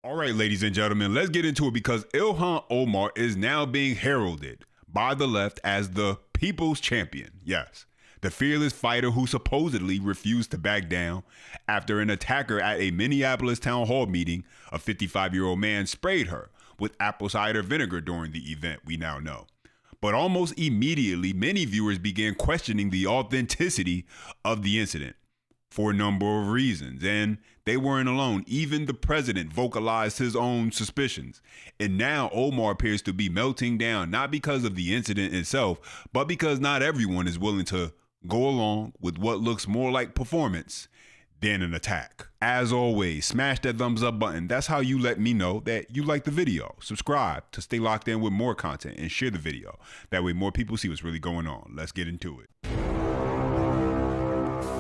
All right, ladies and gentlemen, let's get into it because Ilhan Omar is now being heralded by the left as the people's champion. Yes, the fearless fighter who supposedly refused to back down after an attacker at a Minneapolis town hall meeting, a 55-year-old man, sprayed her with apple cider vinegar during the event, we now know. But almost immediately, many viewers began questioning the authenticity of the incident for a number of reasons, and they weren't alone. Even the president vocalized his own suspicions. And now Omar appears to be melting down, not because of the incident itself, but because not everyone is willing to go along with what looks more like performance than an attack. As always, smash that thumbs up button. That's how you let me know that you like the video. Subscribe to stay locked in with more content and share the video. That way more people see what's really going on. Let's get into it.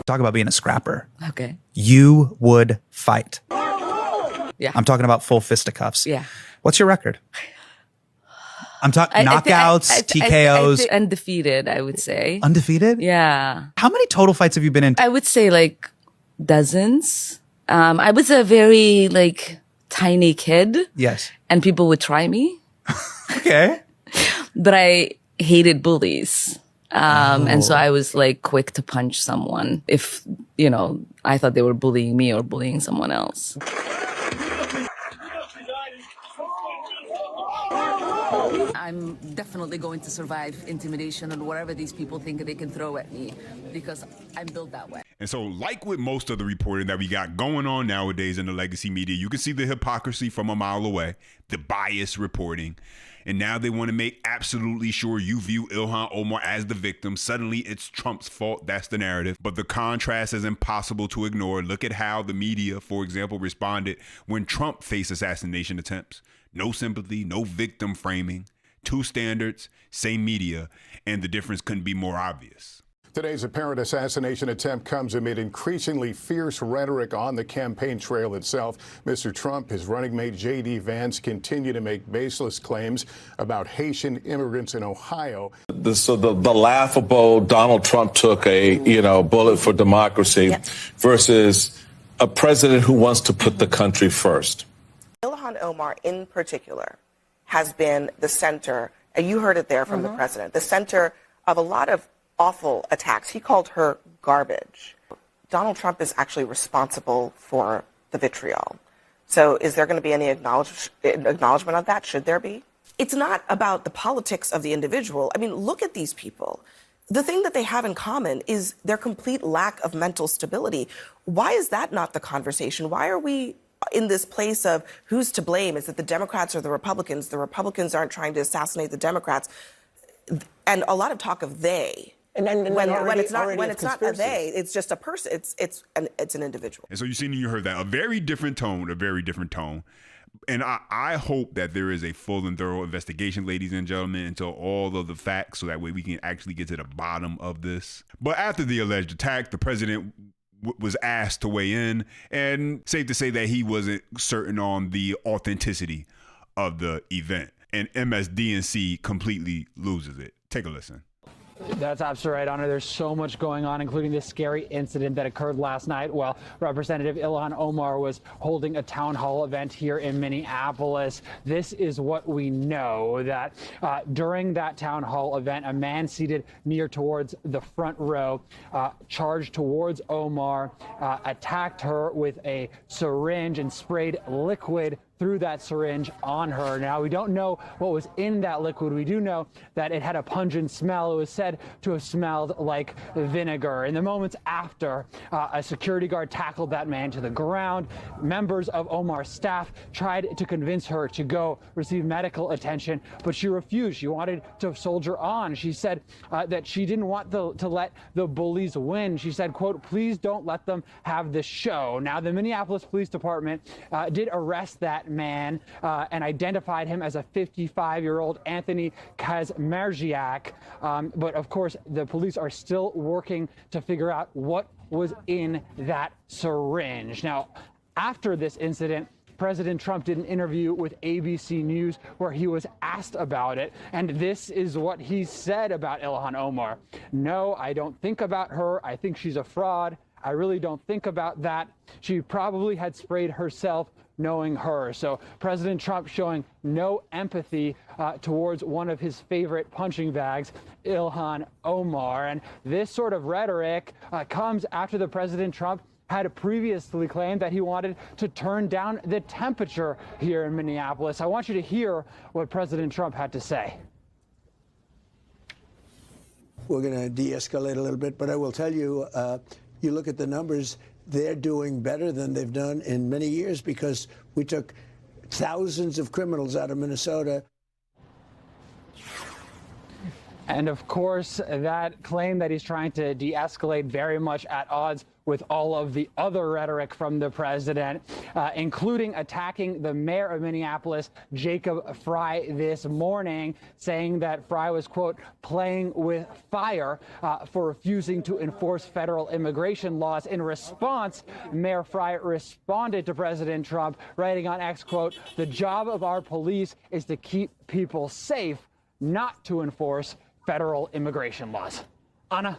Talk about being a scrapper. Okay. You would fight. Yeah. I'm talking about full fisticuffs. Yeah. What's your record? I'm talking knockouts, TKOs. Undefeated, I would say. Undefeated? Yeah. How many total fights have you been in? I would say like dozens. I was a very like tiny kid. Yes. And people would try me. Okay. But I hated bullies. And so I was like quick to punch someone if, you know, I thought they were bullying me or bullying someone else. I'm definitely going to survive intimidation and whatever these people think they can throw at me because I'm built that way. And so, like with most of the reporting that we got going on nowadays in the legacy media, you can see the hypocrisy from a mile away, the biased reporting. And now they want to make absolutely sure you view Ilhan Omar as the victim. Suddenly it's Trump's fault. That's the narrative. But the contrast is impossible to ignore. Look at how the media, for example, responded when Trump faced assassination attempts. No sympathy, no victim framing, two standards, same media, and the difference couldn't be more obvious. Today's apparent assassination attempt comes amid increasingly fierce rhetoric on the campaign trail itself. Mr. Trump, his running mate J.D. Vance continue to make baseless claims about Haitian immigrants in Ohio. So the laughable Donald Trump took a, bullet for democracy versus a president who wants to put the country first. Ilhan Omar in particular has been the center, and you heard it there from the president, the center of a lot of awful attacks. He called her garbage. Donald Trump is actually responsible for the vitriol. So is there going to be any acknowledgement of that? Should there be? It's not about the politics of the individual. I mean, look at these people. The thing that they have in common is their complete lack of mental stability. Why is that not the conversation? Why are we in this place of who's to blame? Is it the Democrats or the Republicans? The Republicans aren't trying to assassinate the Democrats. And a lot of talk of they. And when it's not a they, it's just a person. It's an individual. And so you heard that a very different tone. And I hope that there is a full and thorough investigation, ladies and gentlemen, into all of the facts, so that way we can actually get to the bottom of this. But after the alleged attack, the president was asked to weigh in, and safe to say that he wasn't certain on the authenticity of the event. And MSDNC completely loses it. Take a listen. That's absolutely right, Honor. There's so much going on, including this scary incident that occurred last night while Representative Ilhan Omar was holding a town hall event here in Minneapolis. This is what we know, that during that town hall event, a man seated near towards the front row charged towards Omar, attacked her with a syringe and sprayed liquid through that syringe on her. Now, we don't know what was in that liquid. We do know that it had a pungent smell. It was said to have smelled like vinegar. In the moments after, a security guard tackled that man to the ground. Members of Omar's staff tried to convince her to go receive medical attention, but she refused. She wanted to soldier on. She said that she didn't want to let the bullies win. She said, quote, "Please don't let them have this show." Now, the Minneapolis Police Department did arrest that man and identified him as a 55-year-old Anthony Kazmarziak. But of course, the police are still working to figure out what was in that syringe. Now, after this incident, President Trump did an interview with ABC News where he was asked about it, and this is what he said about Ilhan Omar. "No, I don't think about her. I think she's a fraud. I really don't think about that. She probably had sprayed herself knowing her. So President Trump showing no empathy towards one of his favorite punching bags, Ilhan Omar. And this sort of rhetoric comes after the President Trump had previously claimed that he wanted to turn down the temperature here in Minneapolis. I want you to hear what President Trump had to say. We're going to de-escalate a little bit, but I will tell you, you look at the numbers, they're doing better than they've done in many years because we took thousands of criminals out of Minnesota. And of course, that claim that he's trying to de-escalate very much at odds with all of the other rhetoric from the president, including attacking the mayor of Minneapolis, Jacob Frey, this morning, saying that Frey was, quote, playing with fire for refusing to enforce federal immigration laws. In response, Mayor Frey responded to President Trump, writing on X, quote, "The job of our police is to keep people safe, not to enforce federal immigration laws." Anna?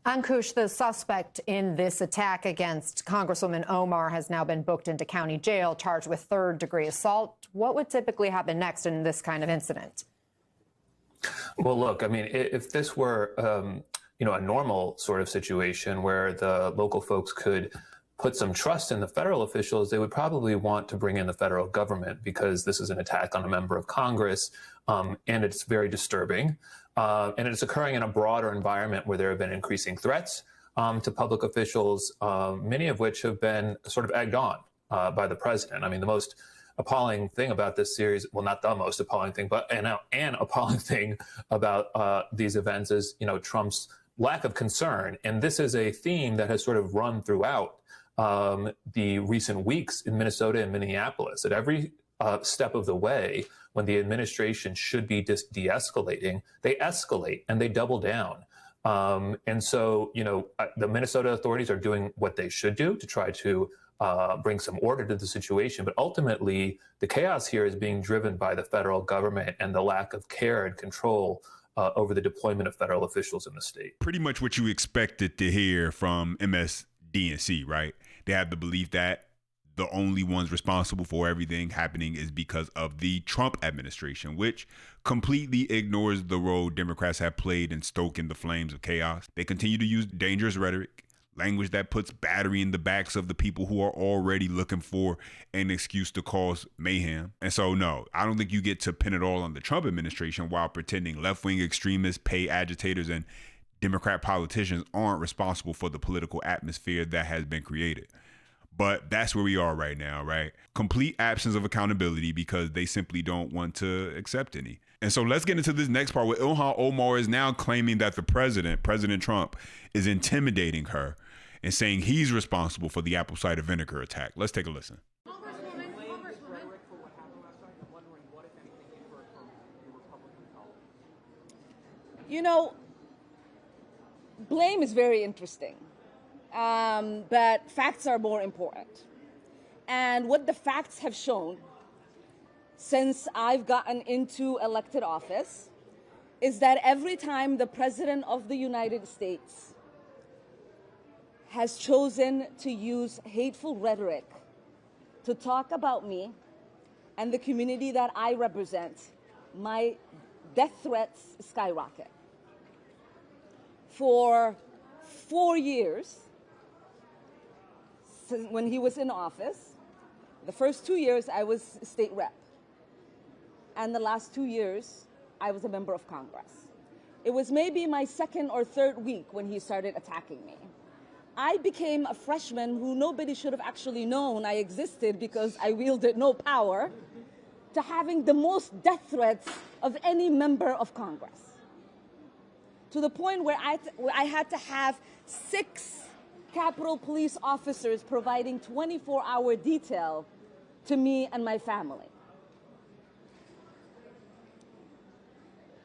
Ankush, the suspect in this attack against Congresswoman Omar has now been booked into county jail, charged with third-degree assault. What would typically happen next in this kind of incident? Well, look, I mean, if this were, a normal sort of situation where the local folks could put some trust in the federal officials, they would probably want to bring in the federal government because this is an attack on a member of Congress, and it's very disturbing. And it's occurring in a broader environment where there have been increasing threats to public officials, many of which have been sort of egged on by the president. I mean, the most appalling thing about this series, well, not the most appalling thing, but an appalling thing about these events is, Trump's lack of concern. And this is a theme that has sort of run throughout the recent weeks in Minnesota and Minneapolis. At every step of the way, when the administration should be de-escalating, they escalate and they double down. And so, the Minnesota authorities are doing what they should do to try to bring some order to the situation. But ultimately, the chaos here is being driven by the federal government and the lack of care and control over the deployment of federal officials in the state. Pretty much what you expected to hear from MSDNC, right? They have the belief that the only ones responsible for everything happening is because of the Trump administration, which completely ignores the role Democrats have played in stoking the flames of chaos. They continue to use dangerous rhetoric, language that puts battery in the backs of the people who are already looking for an excuse to cause mayhem. And so, no, I don't think you get to pin it all on the Trump administration while pretending left-wing extremists, pay agitators, and Democrat politicians aren't responsible for the political atmosphere that has been created. But that's where we are right now, right? Complete absence of accountability because they simply don't want to accept any. And so let's get into this next part where Ilhan Omar is now claiming that the President Trump, is intimidating her and saying he's responsible for the apple cider vinegar attack. Let's take a listen. Blame is very interesting. But facts are more important. And what the facts have shown since I've gotten into elected office is that every time the President of the United States has chosen to use hateful rhetoric to talk about me and the community that I represent, my death threats skyrocket. For 4 years, when he was in office, the first 2 years I was state rep, and the last 2 years I was a member of Congress. It was maybe my second or third week when he started attacking me. I became a freshman who nobody should have actually known I existed because I wielded no power, to having the most death threats of any member of Congress. To the point where I had to have 6 Capitol Police officers providing 24-hour detail to me and my family.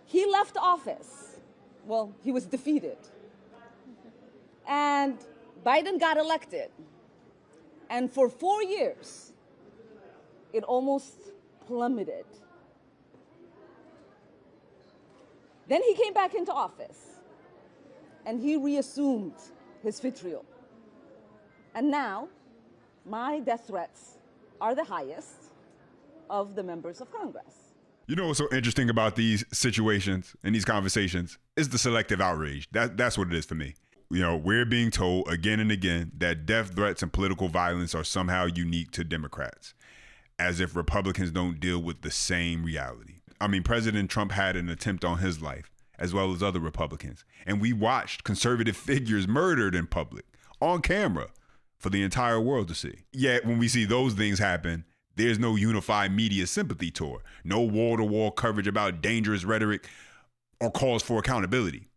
He left office. Well, he was defeated. And Biden got elected. And for 4 years, it almost plummeted. Then he came back into office, and he reassumed his vitriol. And now, my death threats are the highest of the members of Congress. You know what's so interesting about these situations and these conversations is the selective outrage. That's what it is for me. You know, we're being told again and again that death threats and political violence are somehow unique to Democrats, as if Republicans don't deal with the same reality. I mean, President Trump had an attempt on his life, as well as other Republicans, and we watched conservative figures murdered in public, on camera, for the entire world to see. Yet, when we see those things happen, there's no unified media sympathy tour, no wall-to-wall coverage about dangerous rhetoric or calls for accountability.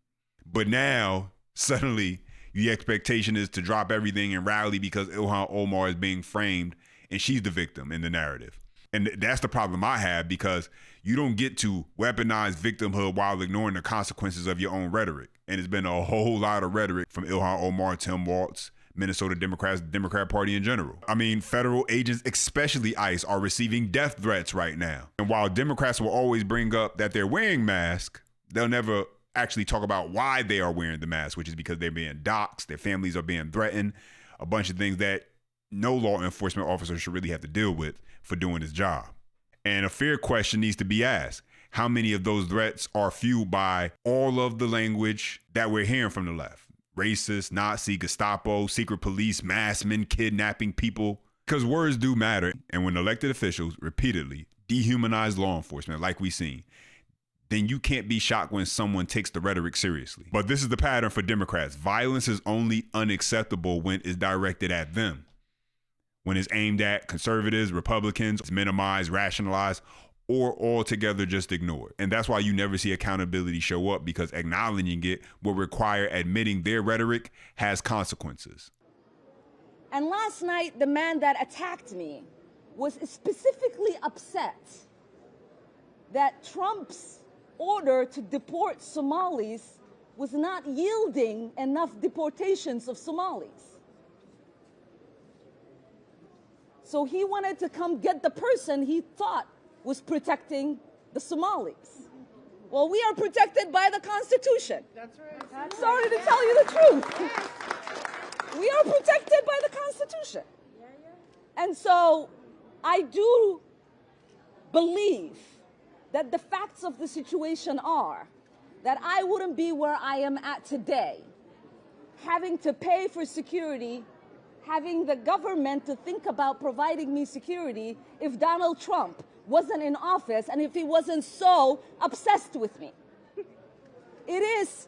But now, suddenly, the expectation is to drop everything and rally because Ilhan Omar is being framed and she's the victim in the narrative. And that's the problem I have, because you don't get to weaponize victimhood while ignoring the consequences of your own rhetoric. And it's been a whole lot of rhetoric from Ilhan Omar, Tim Walz, Minnesota Democrats, the Democrat Party in general. I mean, federal agents, especially ICE, are receiving death threats right now. And while Democrats will always bring up that they're wearing masks, they'll never actually talk about why they are wearing the mask, which is because they're being doxxed, their families are being threatened, a bunch of things that no law enforcement officer should really have to deal with for doing his job. And a fair question needs to be asked. How many of those threats are fueled by all of the language that we're hearing from the left? Racist, Nazi, Gestapo, secret police, masked men kidnapping people. Because words do matter. And when elected officials repeatedly dehumanize law enforcement like we've seen, then you can't be shocked when someone takes the rhetoric seriously. But this is the pattern for Democrats. Violence is only unacceptable when it's directed at them. When it's aimed at conservatives, Republicans, it's minimized, rationalized, or altogether just ignored. And that's why you never see accountability show up, because acknowledging it will require admitting their rhetoric has consequences. And last night, the man that attacked me was specifically upset that Trump's order to deport Somalis was not yielding enough deportations of Somalis. So he wanted to come get the person he thought was protecting the Somalis. Well, we are protected by the Constitution. That's right. Sorry to tell you the truth. We are protected by the Constitution. And so I do believe that the facts of the situation are that I wouldn't be where I am at today, having to pay for security, having the government to think about providing me security, if Donald Trump wasn't in office and if he wasn't so obsessed with me. It is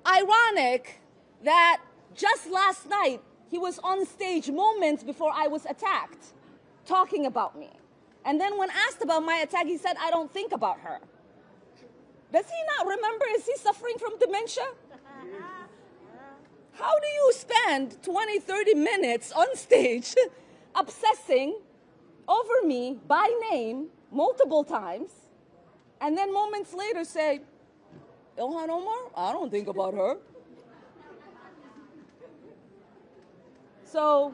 ironic that just last night he was on stage moments before I was attacked, talking about me. And then when asked about my attack, he said, I don't think about her. Does he not remember? Is he suffering from dementia? How do you spend 20, 30 minutes on stage obsessing over me by name multiple times, and then moments later say, Ilhan Omar, I don't think about her. So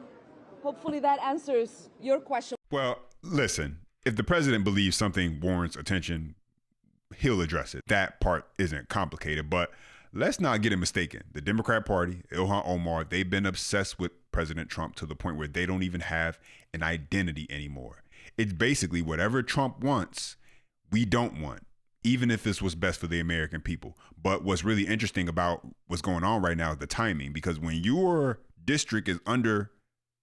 hopefully that answers your question. Well, listen, if the president believes something warrants attention, he'll address it. That part isn't complicated, but let's not get it mistaken. The Democrat Party, Ilhan Omar, they've been obsessed with President Trump to the point where they don't even have an identity anymore. It's basically whatever Trump wants, we don't want, even if this was best for the American people. But what's really interesting about what's going on right now is the timing, because when your district is under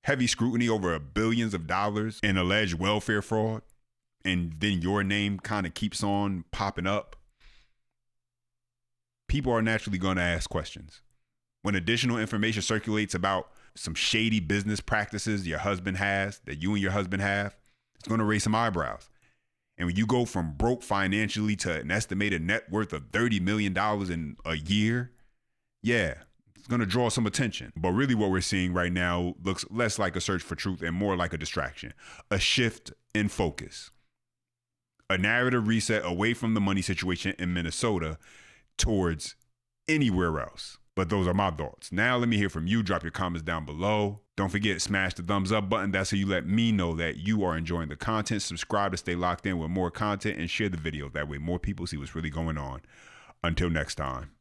heavy scrutiny over billions of dollars in alleged welfare fraud, and then your name kind of keeps on popping up, people are naturally going to ask questions. When additional information circulates about some shady business practices your husband has, that you and your husband have, it's going to raise some eyebrows. And when you go from broke financially to an estimated net worth of $30 million in a year, yeah, it's going to draw some attention. But really what we're seeing right now looks less like a search for truth and more like a distraction, a shift in focus, a narrative reset away from the money situation in Minnesota towards anywhere else. But those are my thoughts. Now let me hear from you. Drop your comments down below. Don't forget, smash the thumbs up button. That's how you let me know that you are enjoying the content. Subscribe to stay locked in with more content, and share the video. That way more people see what's really going on. Until next time.